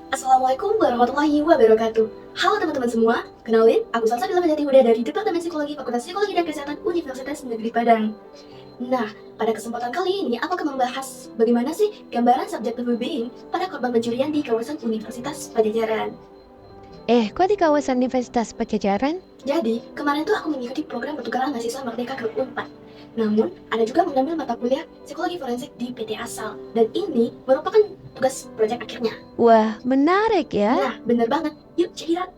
Assalamualaikum warahmatullahi wabarakatuh. Halo teman-teman semua, kenalin, aku Salsa Pejati Huda dari Departemen Psikologi Fakultas Psikologi dan Kesehatan Universitas Negeri Padang. Nah, pada kesempatan kali ini aku akan membahas bagaimana sih gambaran subjective well-being pada korban pencurian di kawasan Universitas Pajajaran. Kok di kawasan Universitas Pajajaran? Jadi, kemarin tuh aku mengikuti program pertukaran mahasiswa Merdeka Grup 4. Namun, ada juga mengambil mata kuliah psikologi forensik di PT Asal. Dan ini merupakan tugas proyek akhirnya. Wah, menarik ya. Nah, bener banget. Yuk, check it out.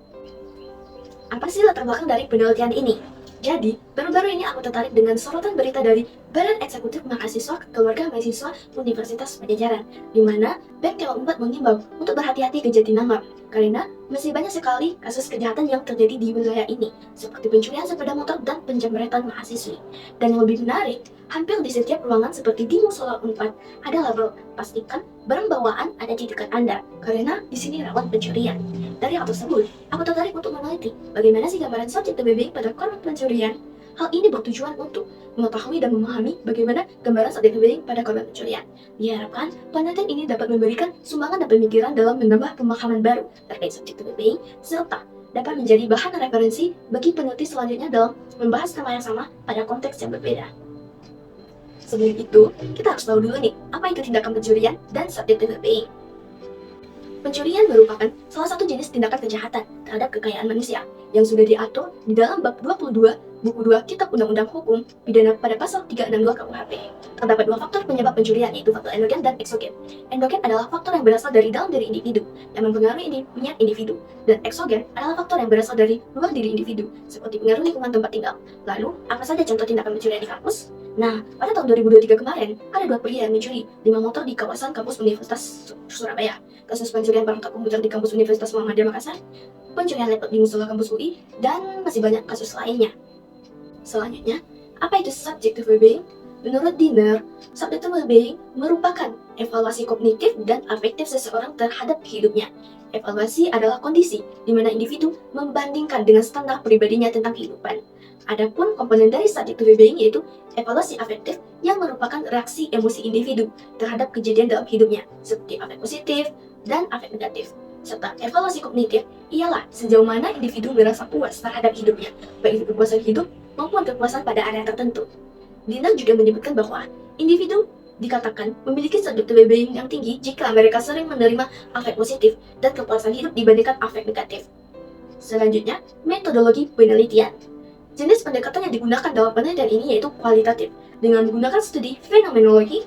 Apa sih latar belakang dari penelitian ini? Jadi, baru-baru ini aku tertarik dengan sorotan berita dari Badan Eksekutif Mahasiswa Keluarga Mahasiswa Universitas Pajajaran, di mana BEM Kelau 4 mengimbau untuk berhati-hati ke Jatinangor, karena masih banyak sekali kasus kejahatan yang terjadi di wilayah ini, seperti pencurian sepeda motor dan penjamretan mahasiswi. Dan yang lebih menarik, hampir di setiap ruangan seperti di Musola 4 ada label pastikan barang bawaan ada di dekat Anda, karena di sini rawan pencurian. Dari hal tersebut, aku tertarik untuk meneliti bagaimana sih gambaran subjective well-being pada korban pencurian. Hal ini bertujuan untuk mengetahui dan memahami bagaimana gambaran subjective well-being pada korban pencurian. Diharapkan, penelitian ini dapat memberikan sumbangan dan pemikiran dalam menambah pemahaman baru terkait subjective well-being, serta dapat menjadi bahan referensi bagi peneliti selanjutnya dalam membahas tema yang sama pada konteks yang berbeda. Sebelum itu, kita harus tahu dulu nih, apa itu tindakan pencurian dan subjective well-being. Pencurian merupakan salah satu jenis tindakan kejahatan terhadap kekayaan manusia yang sudah diatur di dalam bab 22 buku 2 Kitab Undang-Undang Hukum Pidana pada pasal 362 KUHP. Terdapat dua faktor penyebab pencurian, yaitu faktor endogen dan eksogen. Endogen adalah faktor yang berasal dari dalam diri individu yang mempengaruhi minyak individu, dan eksogen adalah faktor yang berasal dari luar diri individu seperti pengaruh lingkungan tempat tinggal. Lalu, apa saja contoh tindakan pencurian di kampus? Nah, pada tahun 2023 kemarin, ada dua pria yang mencuri 5 motor di kawasan kampus Universitas Surabaya. Kasus pencurian perangkat komputer di kampus Universitas Muhammadiyah Makassar, pencurian laptop di musola kampus UI, dan masih banyak kasus lainnya. Selanjutnya, apa itu subjective well-being? Menurut Dinner, subjective well-being merupakan evaluasi kognitif dan afektif seseorang terhadap hidupnya. Evaluasi adalah kondisi di mana individu membandingkan dengan standar pribadinya tentang kehidupan. Adapun komponen dari subjective well-being yaitu evaluasi afektif yang merupakan reaksi emosi individu terhadap kejadian dalam hidupnya, seperti afek positif dan afek negatif. Serta evaluasi kognitif ialah sejauh mana individu merasa puas terhadap hidupnya, baik itu kepuasan hidup maupun kepuasan pada area tertentu. Dinner juga menyebutkan bahwa individu dikatakan memiliki subjective well-being yang tinggi jika mereka sering menerima afek positif dan kepuasan hidup dibandingkan afek negatif. Selanjutnya, metodologi penelitian. Jenis pendekatan yang digunakan dalam penelitian ini yaitu kualitatif, dengan menggunakan studi fenomenologi.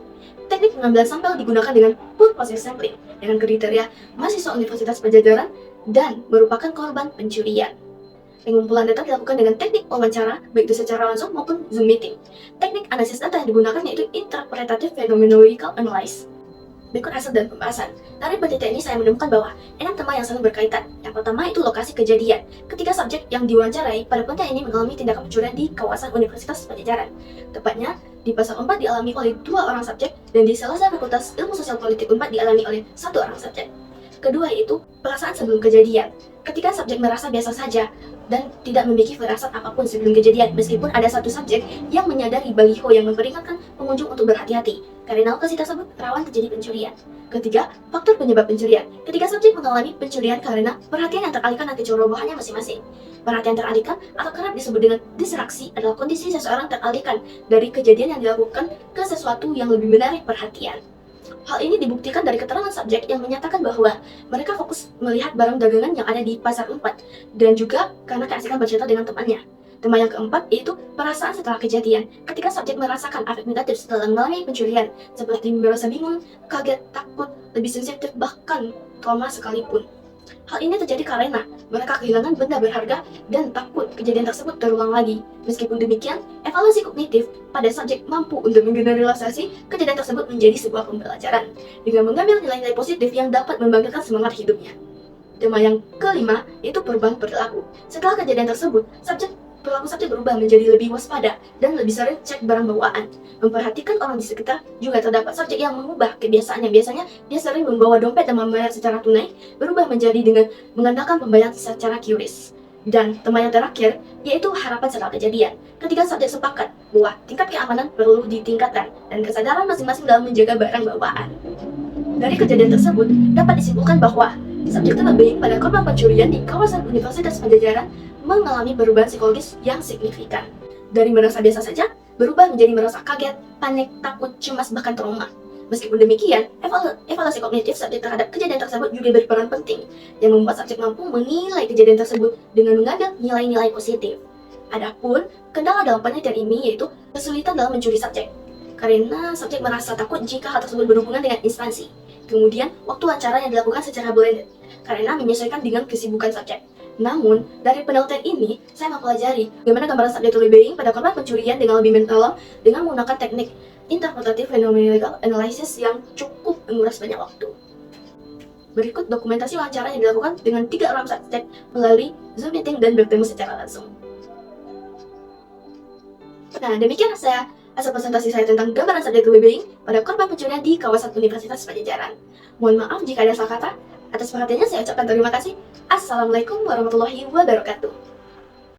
Teknik pengambilan sampel digunakan dengan pool process sampling dengan kriteria mahasiswa Universitas Pajajaran dan merupakan korban pencurian. Pengumpulan data dilakukan dengan teknik wawancara, baik itu secara langsung maupun Zoom meeting. Teknik analisis data yang digunakan yaitu interpretative phenomenological analysis. Berikut hasil dan pembahasan. Dari penelitian ini saya menemukan bahwa 6 tema yang saling berkaitan. Yang pertama itu lokasi kejadian. Ketiga subjek yang diwawancarai pada penelitian ini mengalami tindakan pencurian di kawasan Universitas Pajajaran. Tepatnya, di pasal 4 dialami oleh 2 orang subjek, dan di salah satu Fakultas Ilmu Sosial Politik 4 dialami oleh 1 orang subjek. Kedua yaitu perasaan sebelum kejadian. Ketika subjek merasa biasa saja dan tidak memiliki firasat apapun sebelum kejadian, meskipun ada satu subjek yang menyadari baliho yang memperingatkan pengunjung untuk berhati-hati, karena lokasi tersebut rawan terjadi pencurian. Ketiga, faktor penyebab pencurian. Ketika subjek mengalami pencurian karena perhatian yang teralihkan dan kecerobohannya masing-masing. Perhatian teralihkan atau kerap disebut dengan distraksi adalah kondisi seseorang teralihkan dari kejadian yang dilakukan ke sesuatu yang lebih menarik perhatian. Hal ini dibuktikan dari keterangan subjek yang menyatakan bahwa mereka fokus melihat barang dagangan yang ada di pasar 4, dan juga karena keasikan bercerita dengan temannya. Tema yang keempat yaitu perasaan setelah kejadian. Ketika subjek merasakan afek negatif setelah mengalami pencurian, seperti merasa bingung, kaget, takut, lebih sensitif, bahkan trauma sekalipun. Hal ini terjadi karena mereka kehilangan benda berharga dan takut kejadian tersebut terulang lagi. Meskipun demikian, evaluasi kognitif pada subjek mampu untuk menggeneralisasi kejadian tersebut menjadi sebuah pembelajaran dengan mengambil nilai-nilai positif yang dapat membangkitkan semangat hidupnya. Tema yang kelima yaitu perubahan perilaku. Setelah kejadian tersebut, perilaku subjek berubah menjadi lebih waspada dan lebih sering cek barang bawaan. Memperhatikan orang di sekitar. Juga terdapat subjek yang mengubah kebiasaannya. Biasanya dia sering membawa dompet dan membayar secara tunai, berubah menjadi dengan mengandalkan pembayaran secara QRIS. Dan tema yang terakhir yaitu harapan setelah kejadian. Ketika subjek sepakat bahwa tingkat keamanan perlu ditingkatkan dan kesadaran masing-masing dalam menjaga barang bawaan. Dari kejadian tersebut dapat disimpulkan bahwa subjek terlebih pada korban pencurian di kawasan Universitas Pajajaran mengalami perubahan psikologis yang signifikan. Dari merasa biasa saja, berubah menjadi merasa kaget, panik, takut, cemas, bahkan trauma. Meskipun demikian, evaluasi kognitif subjek terhadap kejadian tersebut juga berperan penting, yang membuat subjek mampu menilai kejadian tersebut dengan mengambil nilai-nilai positif. Adapun, kendala dalam penelitian ini yaitu kesulitan dalam mencuri subjek, karena subjek merasa takut jika hal tersebut berhubungan dengan instansi. Kemudian, waktu wawancara yang dilakukan secara blended, karena menyesuaikan dengan kesibukan subjek. Namun, dari penelitian ini, saya mempelajari bagaimana gambaran subjek bullying pada korban pencurian dengan lebih mendalam dengan menggunakan teknik interpretatif phenomenological analysis yang cukup menguras banyak waktu. Berikut dokumentasi wawancara yang dilakukan dengan 3 orang subjek melalui Zoom meeting dan bertemu secara langsung. Nah, demikian hasil presentasi saya tentang gambaran subjek bullying pada korban pencurian di kawasan Universitas Pajajaran. Mohon maaf jika ada salah kata. Atas perhatiannya saya ucapkan terima kasih. Assalamualaikum warahmatullahi wabarakatuh.